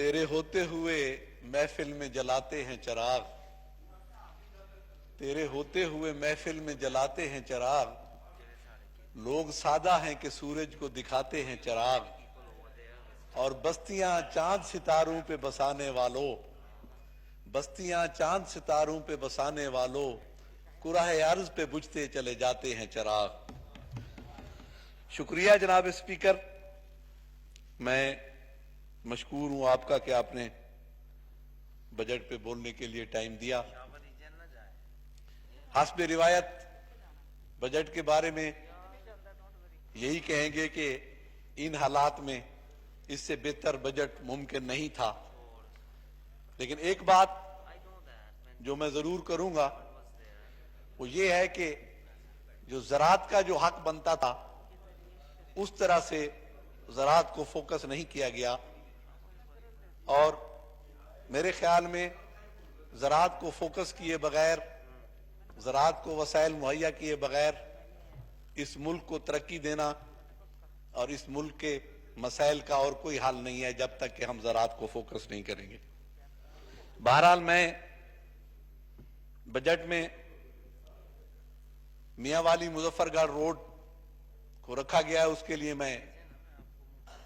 تیرے ہوتے ہوئے محفل میں جلاتے ہیں چراغ، تیرے ہوتے ہوئے محفل میں جلاتے ہیں چراغ، لوگ سادہ ہیں کہ سورج کو دکھاتے ہیں چراغ، اور بستیاں چاند ستاروں پہ بسانے والوں، بستیاں چاند ستاروں پہ بسانے والوں، کرہ ارض پہ بجھتے چلے جاتے ہیں چراغ۔ شکریہ جناب اسپیکر، میں مشکور ہوں آپ کا کہ آپ نے بجٹ پہ بولنے کے لیے ٹائم دیا۔ حسب روایت بجٹ کے بارے میں یہی کہیں گے کہ ان حالات میں اس سے بہتر بجٹ ممکن نہیں تھا، لیکن ایک بات جو میں ضرور کروں گا وہ یہ ہے کہ جو زراعت کا جو حق بنتا تھا اس طرح سے زراعت کو فوکس نہیں کیا گیا، اور میرے خیال میں زراعت کو فوکس کیے بغیر، زراعت کو وسائل مہیا کیے بغیر اس ملک کو ترقی دینا اور اس ملک کے مسائل کا اور کوئی حل نہیں ہے جب تک کہ ہم زراعت کو فوکس نہیں کریں گے۔ بہرحال میں بجٹ میں میاں والی مظفر گڑھ روڈ کو رکھا گیا ہے، اس کے لیے میں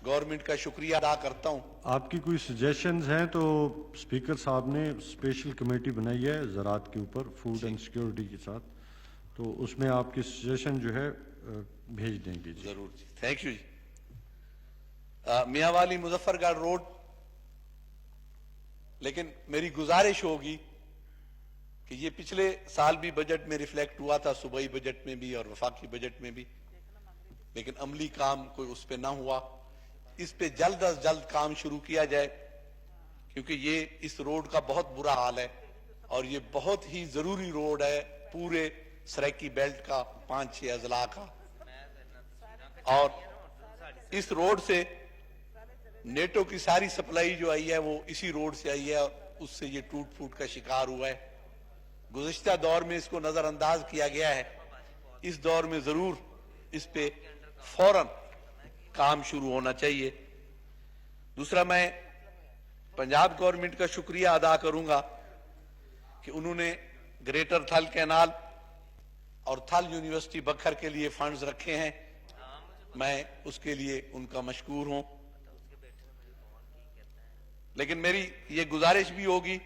گورنمنٹ کا شکریہ ادا کرتا ہوں۔ آپ کی کوئی سجیشنز ہیں تو اسپیکر صاحب نے اسپیشل کمیٹی بنائی ہے زراعت کے اوپر فوڈ اینڈ سیکیورٹی کے ساتھ، تو اس میں آپ کی سجیشن جو ہے بھیج دیں گے۔ ضرور جی، تھینک یو جی۔ میاں والی مظفر گڑھ روڈ، لیکن میری گزارش ہوگی کہ یہ پچھلے سال بھی بجٹ میں ریفلیکٹ ہوا تھا، صوبائی بجٹ میں بھی اور وفاقی بجٹ میں بھی، لیکن عملی کام کوئی اس پہ نہ ہوا۔ اس پہ جلد از جلد کام شروع کیا جائے، کیونکہ یہ اس روڈ کا بہت برا حال ہے اور یہ بہت ہی ضروری روڈ ہے پورے سرائکی بیلٹ کا، 5-6 اضلاع کا، اور اس روڈ سے نیٹو کی ساری سپلائی جو آئی ہے وہ اسی روڈ سے آئی ہے، اور اس سے یہ ٹوٹ پھوٹ کا شکار ہوا ہے۔ گزشتہ دور میں اس کو نظر انداز کیا گیا ہے، اس دور میں ضرور اس پہ فوراً کام شروع ہونا چاہیے۔ دوسرا، میں پنجاب گورنمنٹ کا شکریہ ادا کروں گا کہ انہوں نے گریٹر تھل کینال اور تھل یونیورسٹی بکھر کے لیے فنڈز رکھے ہیں، میں اس کے لیے ان کا مشکور ہوں۔ لیکن میری یہ گزارش بھی ہوگی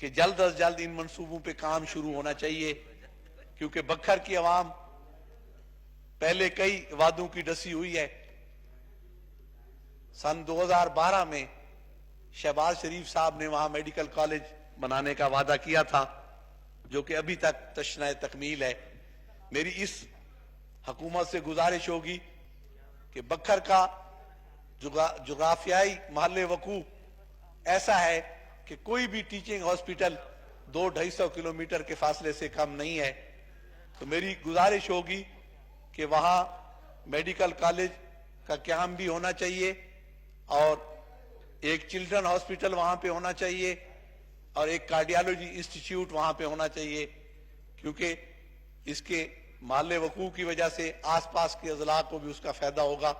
کہ جلد از جلد ان منصوبوں پہ کام شروع ہونا چاہیے، کیونکہ بکھر کی عوام پہلے کئی وعدوں کی ڈسی ہوئی ہے۔ سن 2012 میں شہباز شریف صاحب نے وہاں میڈیکل کالج بنانے کا وعدہ کیا تھا، جو کہ ابھی تک تشنہ تکمیل ہے۔ میری اس حکومت سے گزارش ہوگی کہ بکھر کا جغرافیائی محل وقوع ایسا ہے کہ کوئی بھی ٹیچنگ ہاسپٹل 200-250 کلومیٹر کے فاصلے سے کم نہیں ہے، تو میری گزارش ہوگی کہ وہاں میڈیکل کالج کا قیام بھی ہونا چاہیے، اور ایک چلڈرن ہاسپٹل وہاں پہ ہونا چاہیے، اور ایک کارڈیالوجی انسٹیٹیوٹ وہاں پہ ہونا چاہیے، کیونکہ اس کے محل وقوع کی وجہ سے آس پاس کے اضلاع کو بھی اس کا فائدہ ہوگا،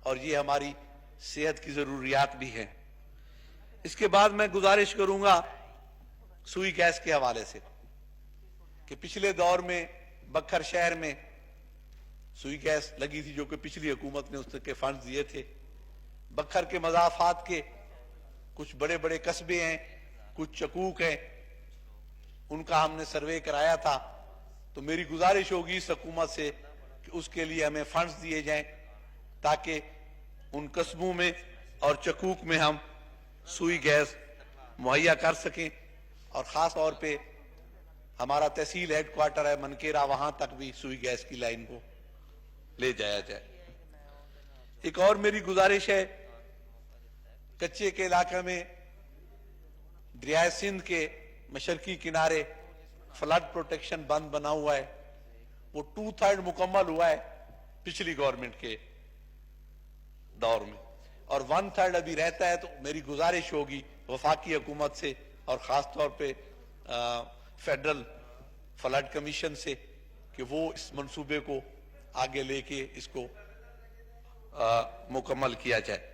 اور یہ ہماری صحت کی ضروریات بھی ہیں۔ اس کے بعد میں گزارش کروں گا سوئی گیس کے حوالے سے کہ پچھلے دور میں بکھر شہر میں سوئی گیس لگی تھی، جو کہ پچھلی حکومت نے اس کے فنڈز دیے تھے۔ بکھر کے مضافات کے کچھ بڑے بڑے قصبے ہیں، کچھ چکوک ہیں، ان کا ہم نے سروے کرایا تھا، تو میری گزارش ہوگی اس حکومت سے کہ اس کے لیے ہمیں فنڈز دیے جائیں تاکہ ان قصبوں میں اور چکوک میں ہم سوئی گیس مہیا کر سکیں، اور خاص طور پہ ہمارا تحصیل ہیڈ کوارٹر ہے منکیرا، وہاں تک بھی سوئی گیس کی لائن کو لے جایا جائے۔ ایک اور میری گزارش ہے، کچے کے علاقے میں دریائے سندھ کے مشرقی کنارے فلڈ پروٹیکشن بند بنا ہوا ہے، وہ 2/3 مکمل ہوا ہے پچھلی گورنمنٹ کے دور میں، اور 1/3 ابھی رہتا ہے۔ تو میری گزارش ہوگی وفاقی حکومت سے اور خاص طور پہ فیڈرل فلڈ کمیشن سے کہ وہ اس منصوبے کو آگے لے کے اس کو مکمل کیا جائے۔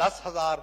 10,000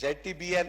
ZTBL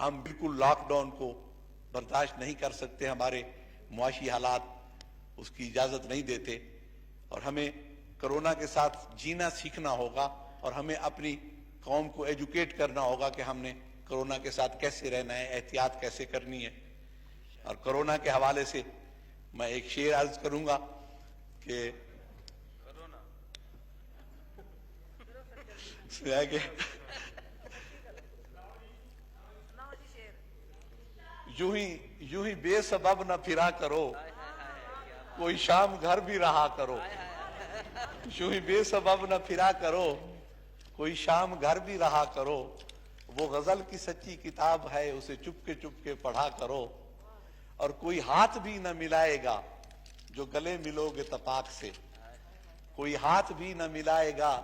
ہم بالکل لاک ڈاؤن کو برداشت نہیں کر سکتے. ہمارے معاشی حالات اس کی اجازت نہیں دیتے اور ہمیں کرونا کے ساتھ جینا سیکھنا ہوگا اور ہمیں اپنی قوم کو ایجوکیٹ کرنا ہوگا کہ ہم نے کرونا کے ساتھ کیسے رہنا ہے, احتیاط کیسے کرنی ہے. اور کرونا کے حوالے سے میں ایک شعر عرض کروں گا کہ یوں ہی بے سبب نہ پھرا کرو, کوئی شام گھر بھی رہا کرو. یوں ہی بے سبب نہ پھرا کرو, کوئی شام گھر بھی رہا کرو. وہ غزل کی سچی کتاب ہے, اسے چپ کے پڑھا کرو. اور کوئی ہاتھ بھی نہ ملائے گا جو گلے ملو گے تپاک سے. کوئی ہاتھ بھی نہ ملائے گا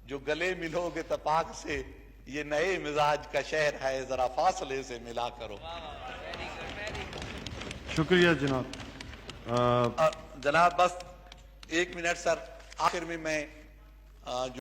جو گلے ملو گے تپاک سے. یہ نئے مزاج کا شہر ہے, ذرا فاصلے سے ملا کرو. شکریہ جناب. جناب بس ایک منٹ سر, آخر میں جو